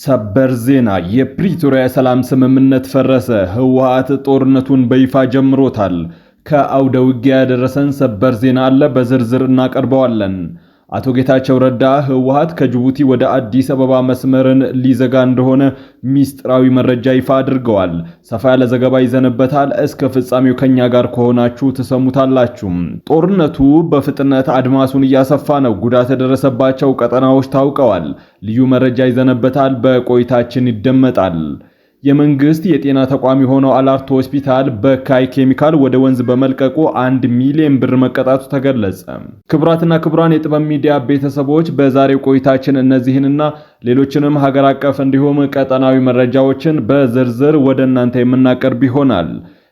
ሰበር ዜና የፕሪቶሪያ ሰላም ስምምነት ፈረሰ። ህወሓት ጦርነቱን በይፋ ጀምሮታል። ከአውደ ውጊያ ያደረሰን ሰበር ዜና አለ፣ በዝርዝር እናቀርበዋለን። አቶ ጌታቸው ረዳ ህወሓት ከጅቡቲ ወደ አዲስ አበባ መስመርን ሊዘጋ እንደሆነ ሚስጥራዊ መረጃ ይፋ አድርገዋል። ሰፋ ያለ ዘገባ ይዘንበታል። እስከ ፍጻሜው ከኛ ጋር ከሆናችሁ ተሰሙታላችሁ። ጦርነቱ በፍጥነት አድማሱን እያሰፋ ነው። ጉዳት የደረሰባቸው ቀጠናዎች ታውቀዋል። ልዩ መረጃ ይዘንበታል። በቆይታችን ይደመጣል። የመንግስት የጤና ተቋም የሆነው አላርት ሆስፒታል በካይ ኬሚካል ወደ ወንዝ በመልቀቁ 1 ሚሊዮን ብር መቀጣቱ ተገለጸ። ክቡራትና ክቡራን የጥበብ ሚዲያ ቤተሰቦች በዛሬው ቆይታችን እነዚህንና ሌሎችንም ሀገር አቀፍ እንዲሁም ቀጠናዊ መረጃዎችን በዝርዝር ወደ እናንተ የምናቀርብ ይሆናል።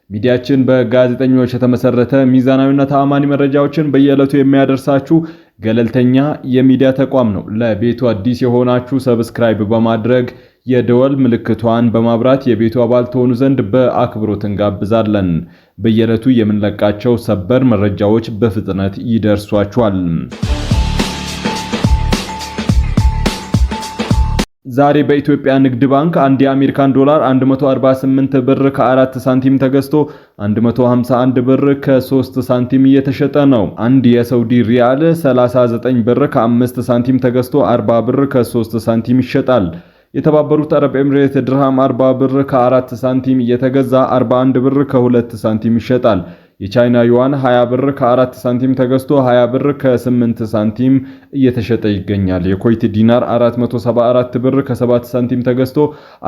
ሚዲያችን በጋዜጠኞች የተመሰረተ ሚዛናዊና ተአማኒ መረጃዎችን በየዕለቱ የሚያደርሳችሁ ገለልተኛ የሚዲያ ተቋም ነው። ለቤቱ አዲስ የሆናችሁ ሰብስክራይብ በማድረግ የደወል ምልክቷን በማብራት የቤቱ አባል ትሆኑ ዘንድ በአክብሮት እንጋብዛለን። በየዕለቱ የምንለቃቸው ሰበር መረጃዎች በፍጥነት ይደርሷችኋል። ዛሬ በኢትዮጵያ ንግድ ባንክ አንድ የአሜሪካን ዶላር 148 ብር ከ4 ሳንቲም ተገዝቶ 151 ብር ከ3 ሳንቲም እየተሸጠ ነው። አንድ የሳውዲ ሪያል 39 ብር ከ5 ሳንቲም ተገዝቶ 40 ብር ከ3 ሳንቲም ይሸጣል። የተባበሩት አረብ ኤምሬት ድርሃም 40 ብር ከ4 ሳንቲም እየተገዛ 41 ብር ከ2 ሳንቲም ይሸጣል። የቻይና ዩዋን 20 ብር ከ4 ሳንቲም ተገዝቶ 20 ብር ከ8 ሳንቲም እየተሸጠ ይገኛል። የኩዌት ዲናር 474 ብር ከ7 ሳንቲም ተገዝቶ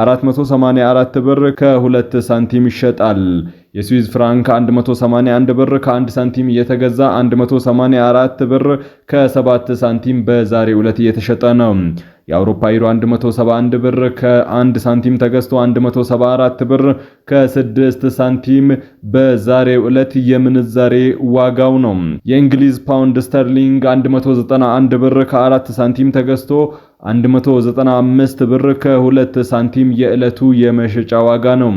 484 ብር ከ2 ሳንቲም ይሸጣል። የስዊዝ ፍራንክ 181 ብር ከ1 ሳንቲም እየተገዛ 184 ብር ከ7 ሳንቲም በዛሬው ዕለት እየተሸጠ ነው። የአውሮፓ ዩሮ 171 ብር ከ1 ሳንቲም ተገዝቶ 174 ብር ከ6 ሳንቲም በዛሬው ዕለት የምንዛሬ ዋጋው ነው። የእንግሊዝ ፓውንድ ስተርሊንግ 191 ብር ከ4 ሳንቲም ተገዝቶ 195 ብር ከ2 ሳንቲም የዕለቱ የመሸጫ ዋጋ ነው።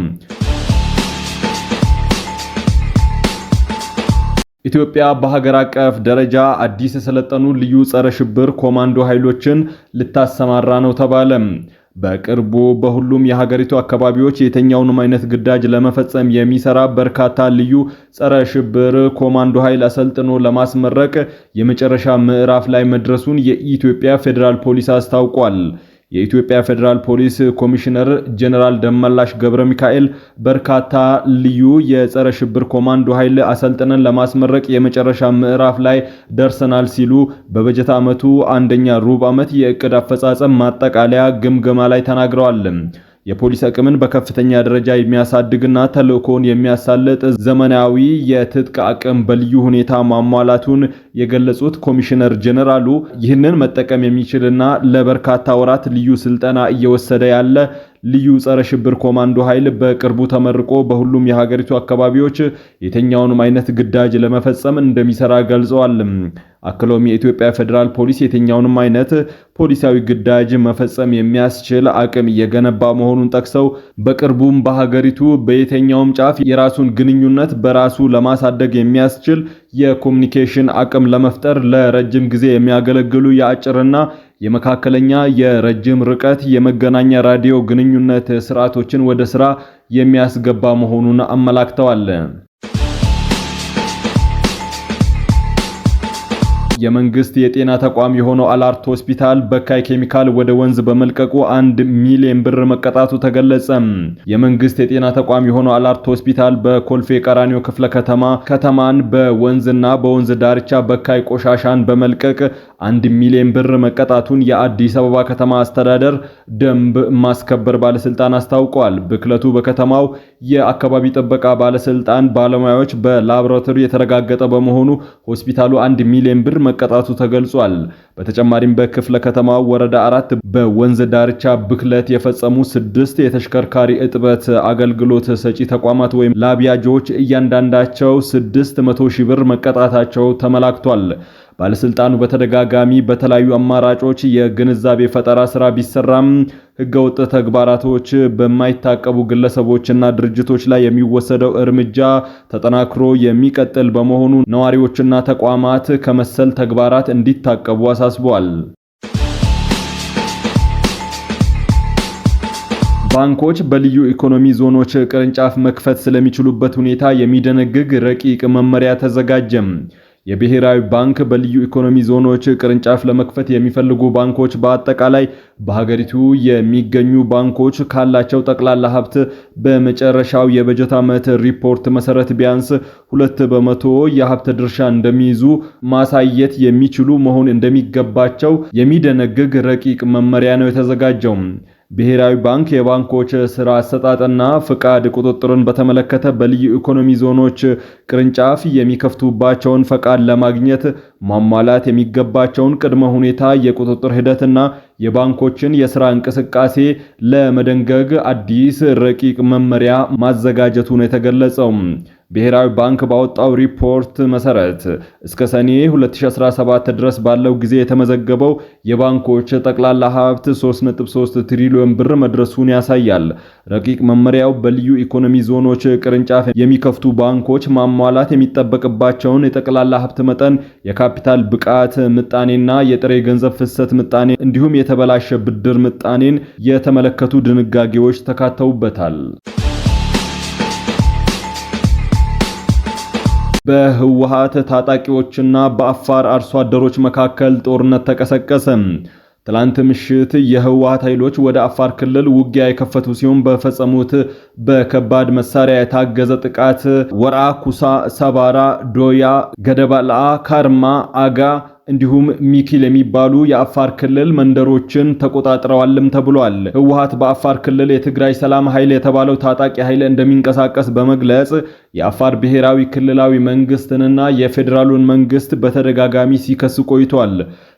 ኢትዮጵያ በሀገር አቀፍ ደረጃ አዲስ የሰለጠኑ ልዩ ጸረ ሽብር ኮማንዶ ኃይሎችን ልታሰማራ ነው ተባለ። በቅርቡ በሁሉም የሀገሪቱ አካባቢዎች የተኛውንም አይነት ግዳጅ ለመፈጸም የሚሰራ በርካታ ልዩ ጸረ ሽብር ኮማንዶ ኃይል አሰልጥኖ ለማስመረቅ የመጨረሻ ምዕራፍ ላይ መድረሱን የኢትዮጵያ ፌዴራል ፖሊስ አስታውቋል። የኢትዮጵያ ፌዴራል ፖሊስ ኮሚሽነር ጀነራል ደመላሽ ገብረ ሚካኤል በርካታ ልዩ የጸረ ሽብር ኮማንዶ ኃይል አሰልጥነን ለማስመረቅ የመጨረሻ ምዕራፍ ላይ ደርሰናል ሲሉ በበጀት ዓመቱ አንደኛ ሩብ ዓመት የእቅድ አፈጻጸም ማጠቃለያ ግምገማ ላይ ተናግረዋል። የፖሊስ አቅምን በከፍተኛ ደረጃ የሚያሳድግና ተልእኮን የሚያሳልጥ ዘመናዊ የትጥቅ አቅም በልዩ ሁኔታ ማሟላቱን የገለጹት ኮሚሽነር ጀነራሉ ይህንን መጠቀም የሚችልና ለበርካታ ወራት ልዩ ስልጠና እየወሰደ ያለ ልዩ ጸረ ሽብር ኮማንዶ ኃይል በቅርቡ ተመርቆ በሁሉም የሀገሪቱ አካባቢዎች የተኛውንም አይነት ግዳጅ ለመፈጸም እንደሚሰራ ገልጸዋል። አክለውም የኢትዮጵያ ፌዴራል ፖሊስ የተኛውንም አይነት ፖሊሳዊ ግዳጅ መፈጸም የሚያስችል አቅም እየገነባ መሆኑን ጠቅሰው በቅርቡም በሀገሪቱ በየተኛውም ጫፍ የራሱን ግንኙነት በራሱ ለማሳደግ የሚያስችል የኮሙኒኬሽን አቅም ለመፍጠር ለረጅም ጊዜ የሚያገለግሉ የአጭርና የመካከለኛ የረጅም ርቀት የመገናኛ ራዲዮ ግንኙነት ስርዓቶችን ወደ ስራ የሚያስገባ መሆኑን አመላክተዋል። የመንግስት የጤና ተቋም የሆነው አላርት ሆስፒታል በካይ ኬሚካል ወደ ወንዝ በመልቀቁ 1 ሚሊዮን ብር መቀጣቱ ተገለጸ። የመንግስት የጤና ተቋም የሆነው አላርት ሆስፒታል በኮልፌ ቀራኒዮ ክፍለ ከተማን በወንዝና በወንዝ ዳርቻ በካይ ቆሻሻን በመልቀቅ 1 ሚሊዮን ብር መቀጣቱን የአዲስ አበባ ከተማ አስተዳደር ደንብ ማስከበር ባለስልጣን አስታውቋል። ብክለቱ በከተማው የአካባቢ ጥበቃ ባለስልጣን ባለሙያዎች በላቦራቶሪ የተረጋገጠ በመሆኑ ሆስፒታሉ 1 ሚሊዮን ብር መቀጣቱ ተገልጿል። በተጨማሪም በክፍለ ከተማው ወረዳ 4 በወንዝ ዳርቻ ብክለት የፈጸሙ 6 የተሽከርካሪ እጥበት አገልግሎት ሰጪ ተቋማት ወይም ላቢያጆች እያንዳንዳቸው 600 ሺህ ብር መቀጣታቸው ተመላክቷል። ባለስልጣኑ በተደጋጋሚ በተለያዩ አማራጮች የግንዛቤ ፈጠራ ስራ ቢሰራም ህገወጥ ተግባራቶች በማይታቀቡ ግለሰቦችና ድርጅቶች ላይ የሚወሰደው እርምጃ ተጠናክሮ የሚቀጥል በመሆኑ ነዋሪዎችና ተቋማት ከመሰል ተግባራት እንዲታቀቡ አሳስበዋል። ባንኮች በልዩ ኢኮኖሚ ዞኖች ቅርንጫፍ መክፈት ስለሚችሉበት ሁኔታ የሚደነግግ ረቂቅ መመሪያ ተዘጋጀም። የብሔራዊ ባንክ በልዩ ኢኮኖሚ ዞኖች ቅርንጫፍ ለመክፈት የሚፈልጉ ባንኮች በአጠቃላይ በሀገሪቱ የሚገኙ ባንኮች ካላቸው ጠቅላላ ሀብት በመጨረሻው የበጀት ዓመት ሪፖርት መሰረት ቢያንስ 2% የሀብት ድርሻ እንደሚይዙ ማሳየት የሚችሉ መሆን እንደሚገባቸው የሚደነግግ ረቂቅ መመሪያ ነው የተዘጋጀው። ብሔራዊ ባንክ የባንኮች ስራ አሰጣጥና ፍቃድ ቁጥጥርን በተመለከተ በልዩ ኢኮኖሚ ዞኖች ቅርንጫፍ የሚከፍቱባቸውን ፈቃድ ለማግኘት ማሟላት የሚገባቸውን ቅድመ ሁኔታ፣ የቁጥጥር ሂደትና የባንኮችን የሥራ እንቅስቃሴ ለመደንገግ አዲስ ረቂቅ መመሪያ ማዘጋጀቱ ነው የተገለጸው። ብሔራዊ ባንክ ባወጣው ሪፖርት መሰረት እስከ ሰኔ 2017 ድረስ ባለው ጊዜ የተመዘገበው የባንኮች ጠቅላላ ሀብት 3.3 ትሪሊዮን ብር መድረሱን ያሳያል። ረቂቅ መመሪያው በልዩ ኢኮኖሚ ዞኖች ቅርንጫፍ የሚከፍቱ ባንኮች ማሟላት የሚጠበቅባቸውን የጠቅላላ ሀብት መጠን፣ የካፒታል ብቃት ምጣኔና የጥሬ ገንዘብ ፍሰት ምጣኔ እንዲሁም የተበላሸ ብድር ምጣኔን የተመለከቱ ድንጋጌዎች ተካተውበታል። በህወሓት ታጣቂዎችና በአፋር አርሶ አደሮች መካከል ጦርነት ተቀሰቀሰ። ትላንት ምሽት የህወሓት ኃይሎች ወደ አፋር ክልል ውጊያ የከፈቱ ሲሆን በፈጸሙት በከባድ መሳሪያ የታገዘ ጥቃት ወራ፣ ኩሳ፣ ሰባራ፣ ዶያ፣ ገደባላ፣ ካርማ፣ አጋ እንዲሁም ሚኪል የሚባሉ የአፋር ክልል መንደሮችን ተቆጣጥረዋልም ተብሏል። ህወሓት በአፋር ክልል የትግራይ ሰላም ኃይል የተባለው ታጣቂ ኃይል እንደሚንቀሳቀስ በመግለጽ የአፋር ብሔራዊ ክልላዊ መንግስትንና የፌዴራሉን መንግስት በተደጋጋሚ ሲከስ ቆይቷል።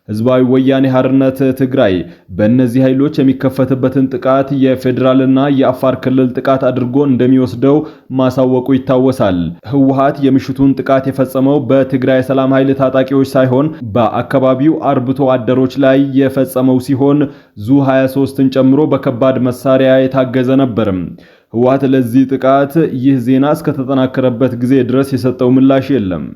ህዝባዊ ወያኔ ሓርነት ትግራይ በእነዚህ ኃይሎች የሚከፈትበትን ጥቃት የፌዴራልና የአፋር ክልል ጥቃት አድርጎ እንደሚወስደው ማሳወቁ ይታወሳል። ህወሓት የምሽቱን ጥቃት የፈጸመው በትግራይ ሰላም ኃይል ታጣቂዎች ሳይሆን በአካባቢው አርብቶ አደሮች ላይ የፈጸመው ሲሆን ዙ 23ን ጨምሮ በከባድ መሳሪያ የታገዘ ነበር። ህወሓት ለዚህ ጥቃት ይህ ዜና እስከተጠናከረበት ጊዜ ድረስ የሰጠው ምላሽ የለም።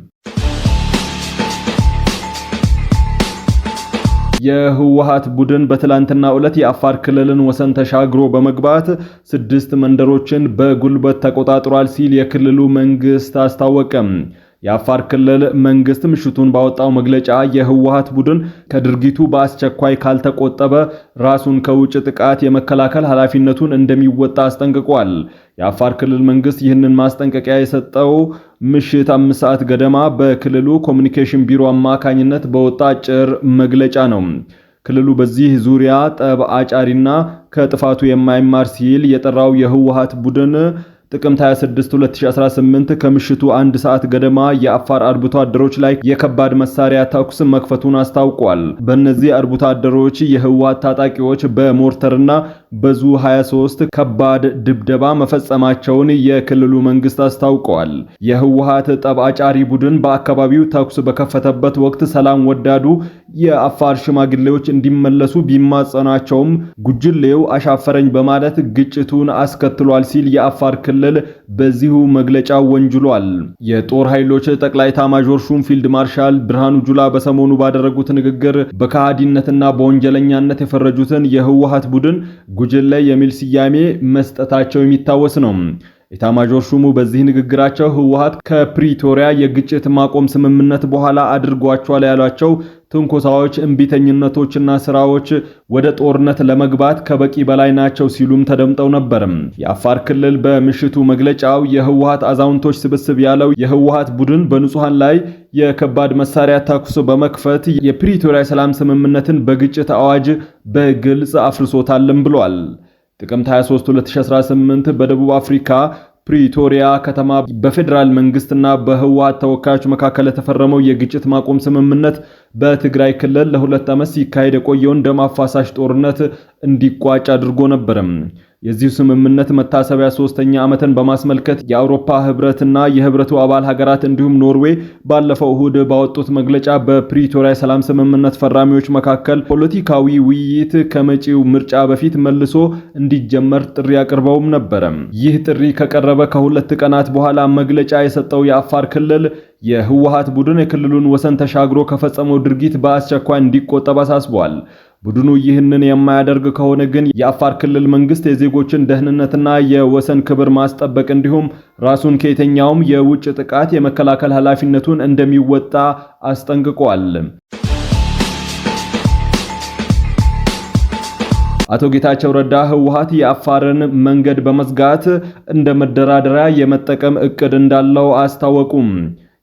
የህወሓት ቡድን በትላንትናው ዕለት የአፋር ክልልን ወሰን ተሻግሮ በመግባት 6 መንደሮችን በጉልበት ተቆጣጥሯል ሲል የክልሉ መንግስት አስታወቀ። የአፋር ክልል መንግስት ምሽቱን ባወጣው መግለጫ የህወሓት ቡድን ከድርጊቱ በአስቸኳይ ካልተቆጠበ ራሱን ከውጭ ጥቃት የመከላከል ኃላፊነቱን እንደሚወጣ አስጠንቅቋል። የአፋር ክልል መንግስት ይህንን ማስጠንቀቂያ የሰጠው ምሽት 5 ሰዓት ገደማ በክልሉ ኮሚኒኬሽን ቢሮ አማካኝነት በወጣ አጭር መግለጫ ነው። ክልሉ በዚህ ዙሪያ ጠብ አጫሪና ከጥፋቱ የማይማር ሲል የጠራው የህወሓት ቡድን ጥቅምት 26 2018 ከምሽቱ 1 ሰዓት ገደማ የአፋር አርብቶ አደሮች ላይ የከባድ መሳሪያ ተኩስ መክፈቱን አስታውቋል። በእነዚህ አርብቶ አደሮች የህወሓት ታጣቂዎች በሞርተርና በዙ 23 ከባድ ድብደባ መፈጸማቸውን የክልሉ መንግስት አስታውቀዋል። የህወሓት ጠብአጫሪ ቡድን በአካባቢው ተኩስ በከፈተበት ወቅት ሰላም ወዳዱ የአፋር ሽማግሌዎች እንዲመለሱ ቢማጸናቸውም ጉጅሌው አሻፈረኝ በማለት ግጭቱን አስከትሏል ሲል የአፋር ክልል በዚሁ መግለጫ ወንጅሏል። የጦር ኃይሎች ጠቅላይ ኤታማዦር ሹም ፊልድ ማርሻል ብርሃኑ ጁላ በሰሞኑ ባደረጉት ንግግር በከሃዲነትና በወንጀለኛነት የፈረጁትን የህወሓት ቡድን ጉጅሌ የሚል ስያሜ መስጠታቸው የሚታወስ ነው። ኤታማዦር ሹሙ በዚህ ንግግራቸው ህወሓት ከፕሪቶሪያ የግጭት ማቆም ስምምነት በኋላ አድርጓቸዋል ያሏቸው ትንኮሳዎች፣ እንቢተኝነቶችና ስራዎች ወደ ጦርነት ለመግባት ከበቂ በላይ ናቸው ሲሉም ተደምጠው ነበር። የአፋር ክልል በምሽቱ መግለጫው የህወሓት አዛውንቶች ስብስብ ያለው የህወሓት ቡድን በንጹሃን ላይ የከባድ መሳሪያ ተኩስ በመክፈት የፕሪቶሪያ ሰላም ስምምነትን በግጭት አዋጅ በግልጽ አፍርሶታልም ብሏል። ጥቅምት 23 2018 በደቡብ አፍሪካ ፕሪቶሪያ ከተማ በፌዴራል መንግስትና በህወሓት ተወካዮች መካከል የተፈረመው የግጭት ማቆም ስምምነት በትግራይ ክልል ለ2 ዓመት ሲካሄድ የቆየውን ደም አፋሳሽ ጦርነት እንዲቋጭ አድርጎ ነበር። የዚህ ስምምነት መታሰቢያ 3ኛ ዓመትን በማስመልከት የአውሮፓ ህብረትና የህብረቱ አባል ሀገራት እንዲሁም ኖርዌይ ባለፈው እሁድ ባወጡት መግለጫ በፕሪቶሪያ ሰላም ስምምነት ፈራሚዎች መካከል ፖለቲካዊ ውይይት ከመጪው ምርጫ በፊት መልሶ እንዲጀመር ጥሪ አቅርበውም ነበር። ይህ ጥሪ ከቀረበ ከ2 ቀናት በኋላ መግለጫ የሰጠው የአፋር ክልል የህወሓት ቡድን የክልሉን ወሰን ተሻግሮ ከፈጸመው ድርጊት በአስቸኳይ እንዲቆጠብ አሳስቧል። ቡድኑ ይህንን የማያደርግ ከሆነ ግን የአፋር ክልል መንግስት የዜጎችን ደህንነትና የወሰን ክብር ማስጠበቅ እንዲሁም ራሱን ከየትኛውም የውጭ ጥቃት የመከላከል ኃላፊነቱን እንደሚወጣ አስጠንቅቋል። አቶ ጌታቸው ረዳ ህወሓት የአፋርን መንገድ በመዝጋት እንደ መደራደሪያ የመጠቀም እቅድ እንዳለው አስታወቁም።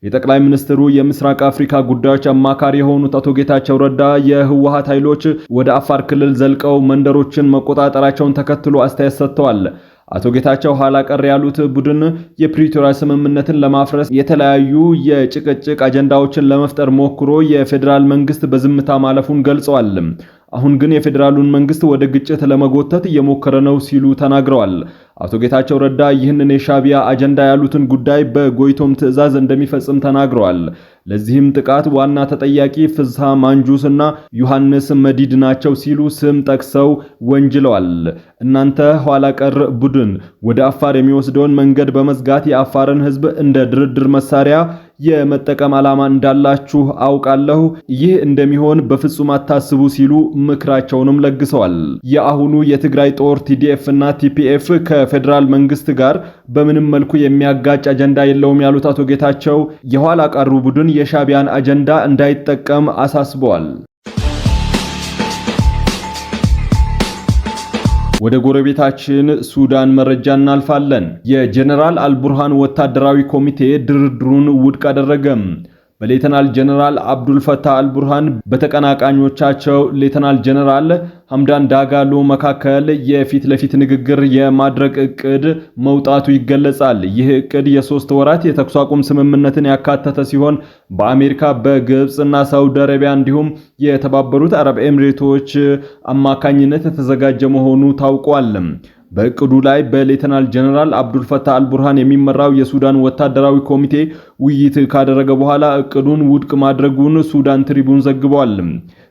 የጠቅላይ ሚኒስትሩ የምስራቅ አፍሪካ ጉዳዮች አማካሪ የሆኑት አቶ ጌታቸው ረዳ የህወሓት ኃይሎች ወደ አፋር ክልል ዘልቀው መንደሮችን መቆጣጠራቸውን ተከትሎ አስተያየት ሰጥተዋል። አቶ ጌታቸው ኋላ ቀር ያሉት ቡድን የፕሪቶሪያ ስምምነትን ለማፍረስ የተለያዩ የጭቅጭቅ አጀንዳዎችን ለመፍጠር ሞክሮ የፌዴራል መንግስት በዝምታ ማለፉን ገልጸዋል። አሁን ግን የፌዴራሉን መንግስት ወደ ግጭት ለመጎተት እየሞከረ ነው ሲሉ ተናግረዋል። አቶ ጌታቸው ረዳ ይህንን የሻቢያ አጀንዳ ያሉትን ጉዳይ በጎይቶም ትዕዛዝ እንደሚፈጽም ተናግረዋል። ለዚህም ጥቃት ዋና ተጠያቂ ፍስሐ ማንጁስና ዮሐንስ መዲድ ናቸው ሲሉ ስም ጠቅሰው ወንጅለዋል። እናንተ ኋላ ቀር ቡድን ወደ አፋር የሚወስደውን መንገድ በመዝጋት የአፋርን ህዝብ እንደ ድርድር መሳሪያ የመጠቀም ዓላማ እንዳላችሁ አውቃለሁ። ይህ እንደሚሆን በፍጹም አታስቡ ሲሉ ምክራቸውንም ለግሰዋል። የአሁኑ የትግራይ ጦር ቲዲኤፍ እና ቲፒኤፍ ከፌዴራል መንግስት ጋር በምንም መልኩ የሚያጋጭ አጀንዳ የለውም ያሉት አቶ ጌታቸው የኋላ ቀሩ ቡድን የሻቢያን አጀንዳ እንዳይጠቀም አሳስበዋል። ወደ ጎረቤታችን ሱዳን መረጃ እናልፋለን። የጀነራል አልቡርሃን ወታደራዊ ኮሚቴ ድርድሩን ውድቅ አደረገ። በሌተናል ጀነራል አብዱል ፈታህ አልቡርሃን በተቀናቃኞቻቸው ሌተናል ጀነራል ሐምዳን ዳጋሎ መካከል የፊት ለፊት ንግግር የማድረግ እቅድ መውጣቱ ይገለጻል። ይህ እቅድ የ3 ወራት የተኩስ አቁም ስምምነትን ያካተተ ሲሆን በአሜሪካ በግብጽና ሳውዲ አረቢያ እንዲሁም የተባበሩት አረብ ኤሚሬቶች አማካኝነት የተዘጋጀ መሆኑ ታውቋል። በእቅዱ ላይ በሌተናል ጀነራል አብዱል ፈታህ አልቡርሃን የሚመራው የሱዳን ወታደራዊ ኮሚቴ ውይይት ካደረገ በኋላ እቅዱን ውድቅ ማድረጉን ሱዳን ትሪቡን ዘግቧል።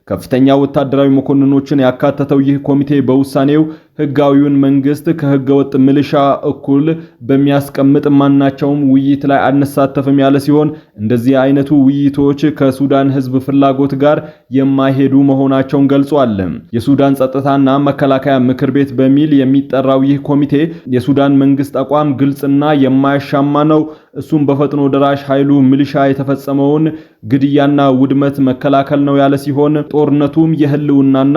ከፍተኛ ወታደራዊ መኮንኖችን ያካተተው ይህ ኮሚቴ በውሳኔው ህጋዊውን መንግስት ከህገወጥ ሚሊሻ እኩል በሚያስቀምጥ ማናቸውም ውይይት ላይ አንሳተፍም ያለ ሲሆን እንደዚህ አይነቱ ውይይቶች ከሱዳን ህዝብ ፍላጎት ጋር የማይሄዱ መሆናቸውን ገልጿል። የሱዳን ጸጥታና መከላከያ ምክር ቤት በሚል የሚጠራው ይህ ኮሚቴ የሱዳን መንግስት አቋም ግልጽና የማያሻማ ነው። እሱም በፈጥኖ ደራሽ ኃይሉ ሚሊሻ የተፈጸመውን ግድያና ውድመት መከላከል ነው ያለ ሲሆን ጦርነቱም የህልውናና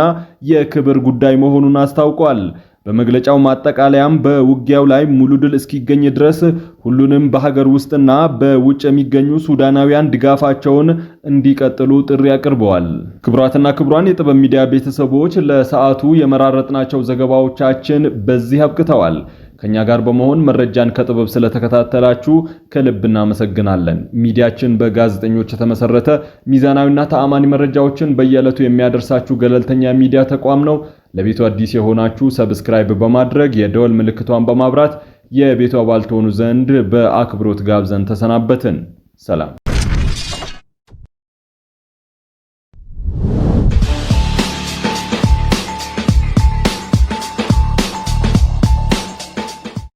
የክብር ጉዳይ መሆኑን አስታውቋል። በመግለጫው ማጠቃለያም በውጊያው ላይ ሙሉ ድል እስኪገኝ ድረስ ሁሉንም በሀገር ውስጥና በውጭ የሚገኙ ሱዳናውያን ድጋፋቸውን እንዲቀጥሉ ጥሪ አቅርበዋል። ክቡራትና ክቡራን የጥበብ ሚዲያ ቤተሰቦች ለሰዓቱ የመራረጥናቸው ዘገባዎቻችን በዚህ አብቅተዋል። ከኛ ጋር በመሆን መረጃን ከጥበብ ስለተከታተላችሁ ከልብ እናመሰግናለን። ሚዲያችን በጋዜጠኞች የተመሰረተ ሚዛናዊና ተአማኒ መረጃዎችን በየዕለቱ የሚያደርሳችሁ ገለልተኛ ሚዲያ ተቋም ነው። ለቤቱ አዲስ የሆናችሁ ሰብስክራይብ በማድረግ የደወል ምልክቷን በማብራት የቤቱ አባል ትሆኑ ዘንድ በአክብሮት ጋብዘን ተሰናበትን። ሰላም።